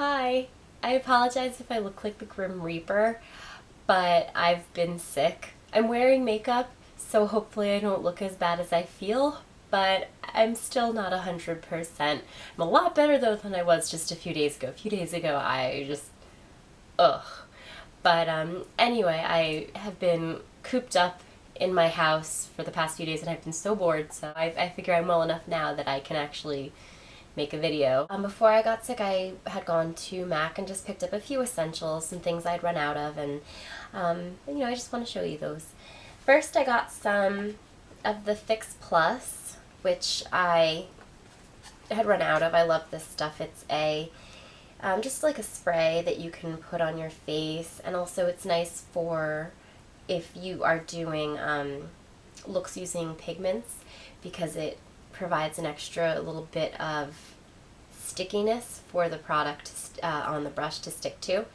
Hi. I apologize if I look like the Grim Reaper, but I've been sick. I'm wearing makeup, so hopefully I don't look as bad as I feel, but I'm still not 100%. I'm a lot better though than I was just a few days ago. A few days ago I just, ugh. But anyway, I have been cooped up in my house for the past few days and I've been so bored, so I figure I'm well enough now that I can actually make a video. Before I got sick, I had gone to Mac and just picked up a few essentials, some things I'd run out of, and I just want to show you those. First, I got some of the Fix Plus, which I had run out of. I love this stuff. It's just like a spray that you can put on your face, and also it's nice for if you are doing looks using pigments, because it provides an extra little bit of stickiness for the product on the brush to stick to.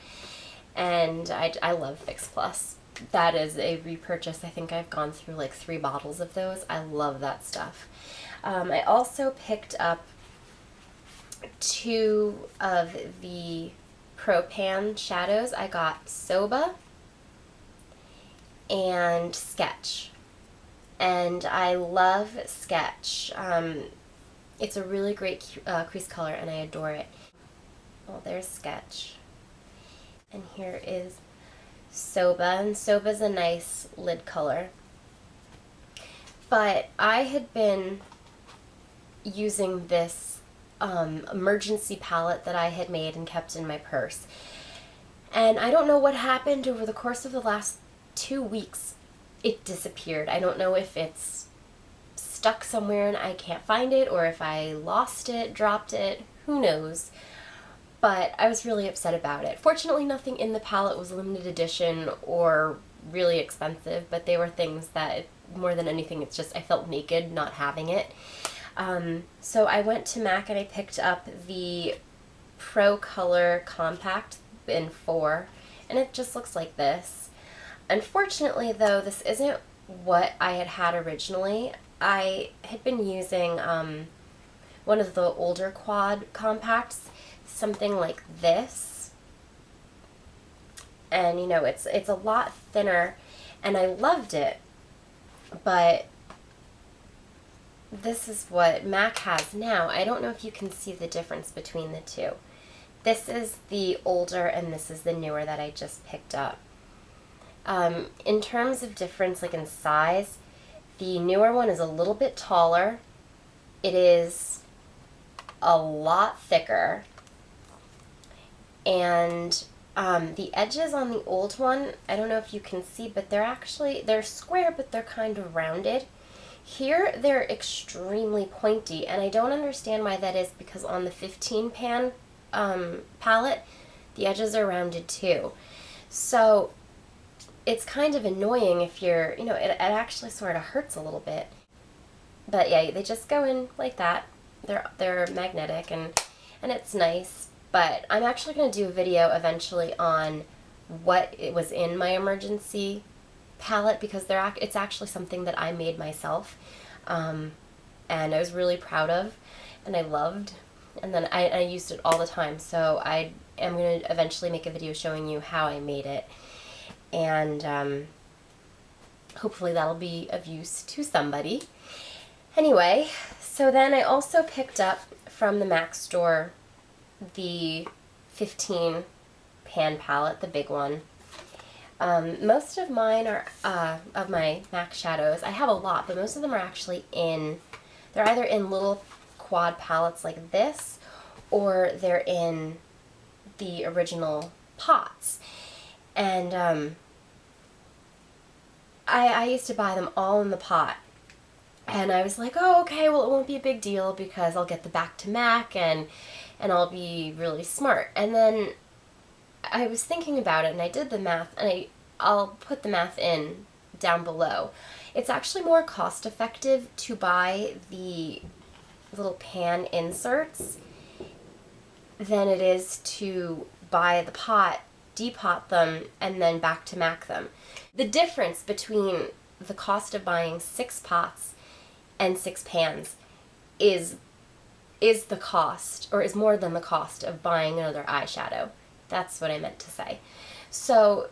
And I love Fix Plus. That is a repurchase. I think I've gone through like 3 bottles of those. I love that stuff. I also picked up 2 of the Pro Pan shadows. I got Soba and Sketch. And I love Sketch. It's a really great crease color and I adore it. Well, there's Sketch. And here is Soba, and Soba's a nice lid color. But I had been using this emergency palette that I had made and kept in my purse. And I don't know what happened over the course of the last 2 weeks. It disappeared. I don't know if it's stuck somewhere and I can't find it, or if I lost it, dropped it, who knows. But I was really upset about it. Fortunately, nothing in the palette was limited edition or really expensive, but they were things that, more than anything, it's just I felt naked not having it. So I went to MAC and I picked up the Pro Color Compact in 4, and it just looks like this. Unfortunately, though, this isn't what I had had originally. I had been using one of the older quad compacts, something like this. And it's a lot thinner, and I loved it, but this is what MAC has now. I don't know if you can see the difference between the two. This is the older and this is the newer that I just picked up. In terms of difference, like in size, the newer one is a little bit taller. It is a lot thicker. And the edges on the old one, I don't know if you can see, but they're square, but they're kind of rounded. Here, they're extremely pointy, and I don't understand why that is, because on the 15 pan palette, the edges are rounded too. So it's kind of annoying if you're, it actually sort of hurts a little bit. But yeah, they just go in like that. They're magnetic, and it's nice. But I'm actually going to do a video eventually on what it was in my emergency palette, because it's actually something that I made myself, and I was really proud of, and I loved, and then I used it all the time. So I am going to eventually make a video showing you how I made it, and hopefully that'll be of use to somebody. Anyway, so then I also picked up from the MAC store the 15 pan palette, the big one. Most of mine are, of my MAC shadows, I have a lot, but most of them are actually they're either in little quad palettes like this, or they're in the original pots. And I used to buy them all in the pot. And I was like, oh, okay, well, it won't be a big deal because I'll get the back to MAC and I'll be really smart. And then I was thinking about it and I did the math, and I'll put the math in down below. It's actually more cost effective to buy the little pan inserts than it is to buy the pot, depot them, and then back to MAC them. The difference between the cost of buying 6 pots and 6 pans is is the cost, or is more than the cost of buying another eyeshadow. That's what I meant to say. So,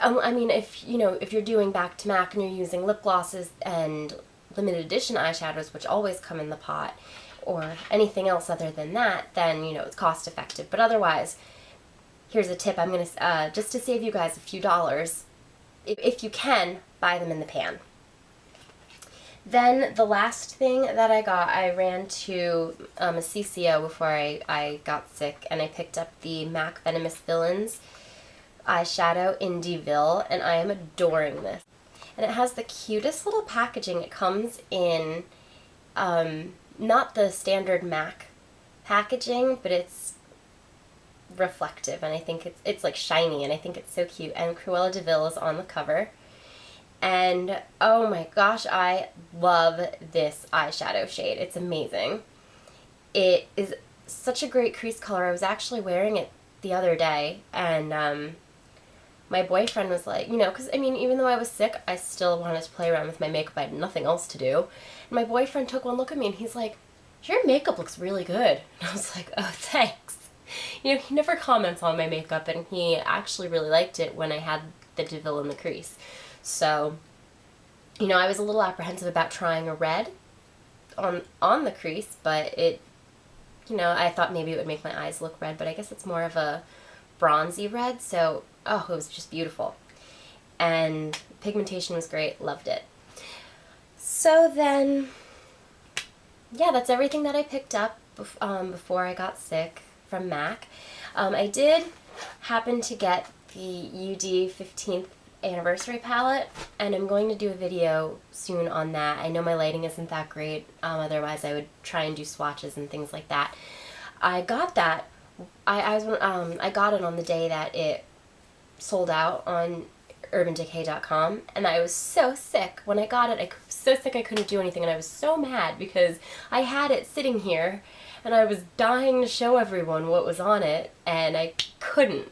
I mean, if you're doing back to MAC and you're using lip glosses and limited edition eyeshadows, which always come in the pot, or anything else other than that, then, it's cost effective. But otherwise, here's a tip. I'm going to, just to save you guys a few dollars, if you can, buy them in the pan. Then the last thing that I got, I ran to a CCO before I got sick, and I picked up the MAC Venomous Villains eyeshadow in de-vil, and I am adoring this. And it has the cutest little packaging. It comes in not the standard MAC packaging, but it's reflective, and I think it's like shiny, and I think it's so cute. And Cruella de-vil is on the cover. And oh my gosh, I love this eyeshadow shade. It's amazing. It is such a great crease color. I was actually wearing it the other day, and my boyfriend was like, because I mean, even though I was sick, I still wanted to play around with my makeup. I had nothing else to do. And my boyfriend took one look at me and he's like, your makeup looks really good. And I was like, oh, thanks. He never comments on my makeup, and he actually really liked it when I had the de-vil in the crease. So, I was a little apprehensive about trying a red on the crease, but it, I thought maybe it would make my eyes look red, but I guess it's more of a bronzy red, so, oh, it was just beautiful. And pigmentation was great, loved it. So then, yeah, that's everything that I picked up before I got sick from MAC. I did happen to get the UD 15th anniversary palette, and I'm going to do a video soon on that. I know my lighting isn't that great, otherwise I would try and do swatches and things like that. I got that. I got it on the day that it sold out on urbandecay.com, and I was so sick when I got it. I was so sick I couldn't do anything, and I was so mad because I had it sitting here and I was dying to show everyone what was on it, and I couldn't.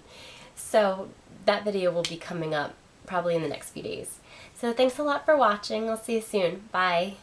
So that video will be coming up probably in the next few days. So thanks a lot for watching. I'll see you soon. Bye.